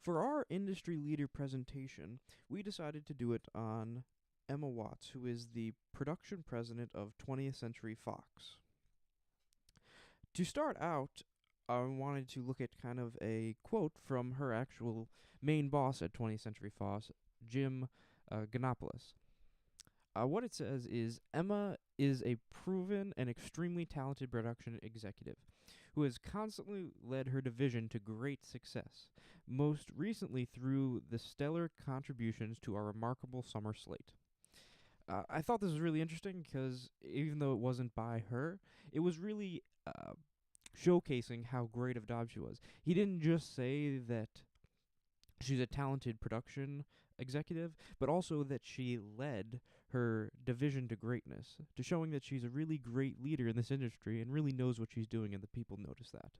For our industry leader presentation, we decided to do it on Emma Watts, who is the production president of 20th Century Fox. To start out, I wanted to look at kind of a quote from her actual main boss at 20th Century Fox, Jim Ganopoulos. What it says is Emma is a proven and extremely talented production executive who has constantly led her division to great success, most recently through the stellar contributions to our remarkable summer slate. I thought this was really interesting because even though it wasn't by her, it was really showcasing how great of a job she was. He didn't just say that she's a talented production executive, but also that she led her division to greatness, to showing that she's a really great leader in this industry and really knows what she's doing, and the people notice that.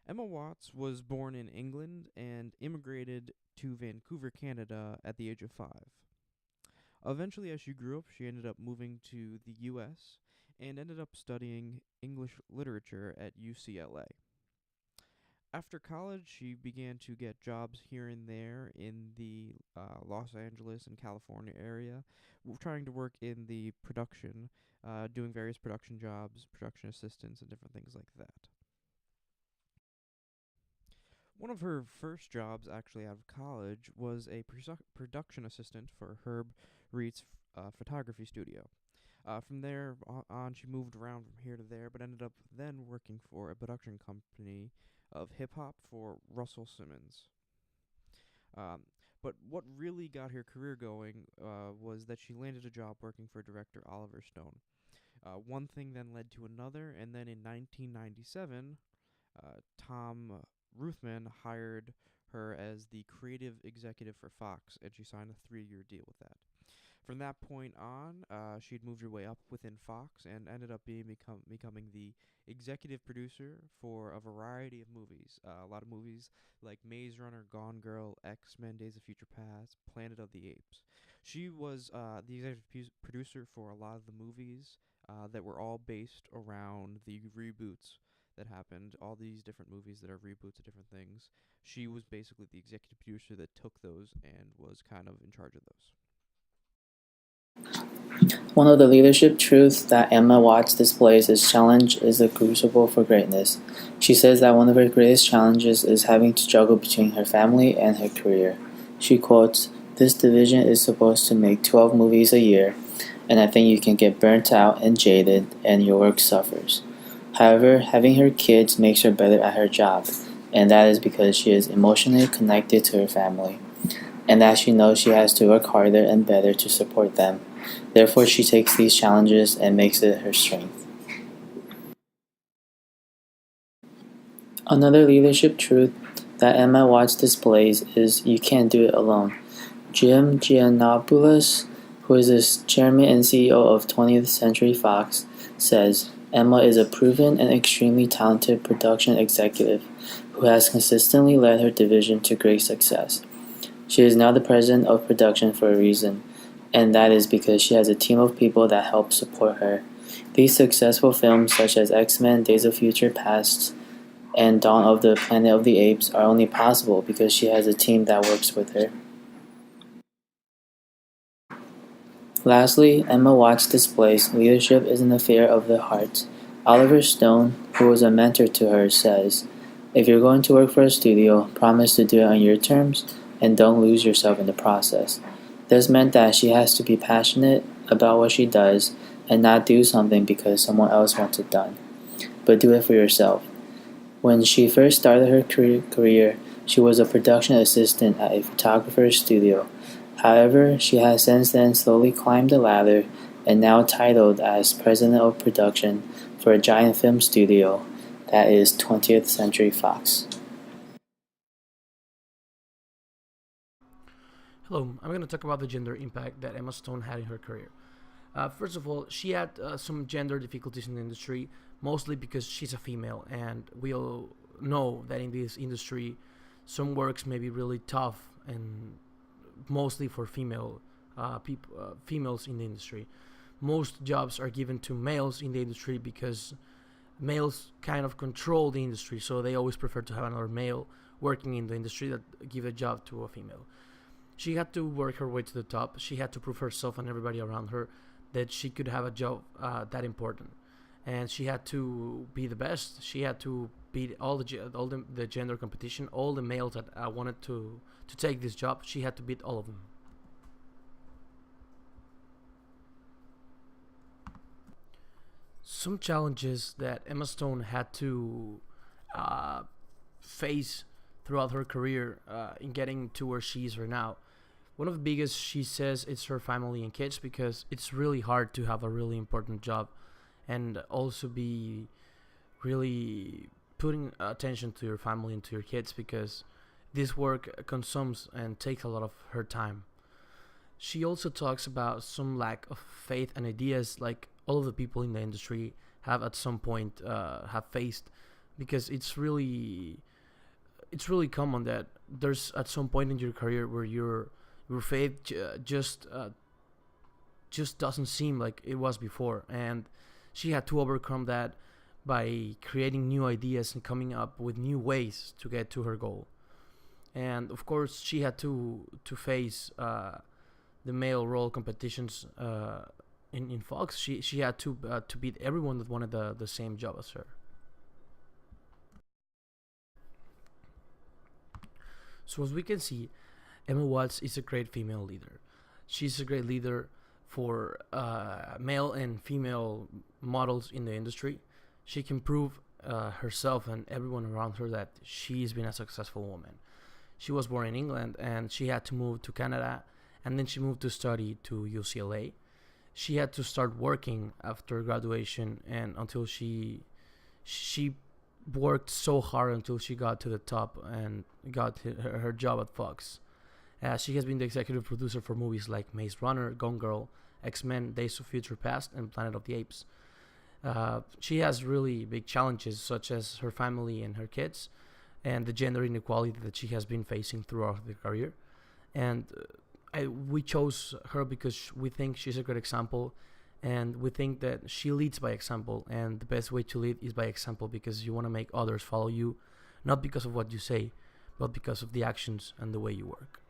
Emma Watts was born in England and immigrated to Vancouver, Canada at the age of 5. Eventually, as she grew up, she ended up moving to the US and ended up studying English literature at UCLA. After college, she began to get jobs here and there in the Los Angeles and California area, trying to work in the production, doing various production jobs, production assistants, and different things like that. One of her first jobs, actually out of college, was a production assistant for Herb Reed's photography studio. From there on, she moved around from here to there, but ended up then working for a production company of hip hop for Russell Simmons. Um, but what really got her career going was that she landed a job working for director Oliver Stone. One thing then led to another, and then in 1997, Tom Ruthven hired her as the creative executive for Fox, and she signed a 3-year deal with that. From that point on, she'd moved her way up within Fox and ended up becoming the executive producer for a variety of movies. A lot of movies like Maze Runner, Gone Girl, X-Men, Days of Future Past, Planet of the Apes. She was the executive producer for a lot of the movies that were all based around the reboots that happened, all these different movies that are reboots of different things. She was basically the executive producer that took those and was kind of in charge of those. One of the leadership truths that Emma Watts displays is challenge is a crucible for greatness. She says that one of her greatest challenges is having to juggle between her family and her career. She quotes, "This division is supposed to make 12 movies a year, and I think you can get burnt out and jaded, and your work suffers. However, having her kids makes her better at her job, and that is because she is emotionally connected to her family, and that she knows she has to work harder and better to support them. Therefore, she takes these challenges and makes it her strength." Another leadership truth that Emma Watts displays is you can't do it alone. Jim Giannopoulos, who is the chairman and CEO of 20th Century Fox, says, "Emma is a proven and extremely talented production executive who has consistently led her division to great success. She is now the president of production for a reason, and that is because she has a team of people that help support her. These successful films such as X-Men, Days of Future Past, and Dawn of the Planet of the Apes are only possible because she has a team that works with her." Lastly, Emma Watts displays leadership is an affair of the heart. Oliver Stone, who was a mentor to her, says, "If you're going to work for a studio, promise to do it on your terms and don't lose yourself in the process." This meant that she has to be passionate about what she does and not do something because someone else wants it done, but do it for yourself. When she first started her career, she was a production assistant at a photographer's studio. However, she has since then slowly climbed the ladder and now titled as president of production for a giant film studio that is 20th Century Fox. Hello, I'm going to talk about the gender impact that Emma Stone had in her career. First of all, she had some gender difficulties in the industry, mostly because she's a female, and we all know that in this industry, some works may be really tough and mostly for females in the industry. Most jobs are given to males in the industry because males kind of control the industry, so they always prefer to have another male working in the industry that give a job to a female. She had to work her way to the top. She had to prove herself and everybody around her that she could have a job that important, and she had to be the best. She had to beat all the gender competition, all the males that wanted to take this job. She had to beat all of them. Some challenges that Emma Stone had to uh, face throughout her career in getting to where she is right now. One of the biggest, she says, is her family and kids, because it's really hard to have a really important job and also be really putting attention to your family and to your kids, because this work consumes and takes a lot of her time. She also talks about some lack of faith and ideas, like all of the people in the industry have at some point have faced, because it's really common that there's at some point in your career where your faith just doesn't seem like it was before, and she had to overcome that by creating new ideas and coming up with new ways to get to her goal. And of course, she had to face the male role competitions in Fox. She had to beat everyone that wanted the same job as her. So as we can see, Emma Watts is a great female leader. She's a great leader for male and female models in the industry. She can prove herself and everyone around her that she's been a successful woman. She was born in England and she had to move to Canada, and then she moved to study to UCLA. She had to start working after graduation, and until she worked so hard until she got to the top and got her job at Fox. She has been the executive producer for movies like Maze Runner, Gone Girl, X-Men, Days of Future Past, and Planet of the Apes. She has really big challenges, such as her family and her kids, and the gender inequality that she has been facing throughout her career. And we chose her because we think she's a great example, and we think that she leads by example, and the best way to lead is by example, because you want to make others follow you, not because of what you say, but because of the actions and the way you work.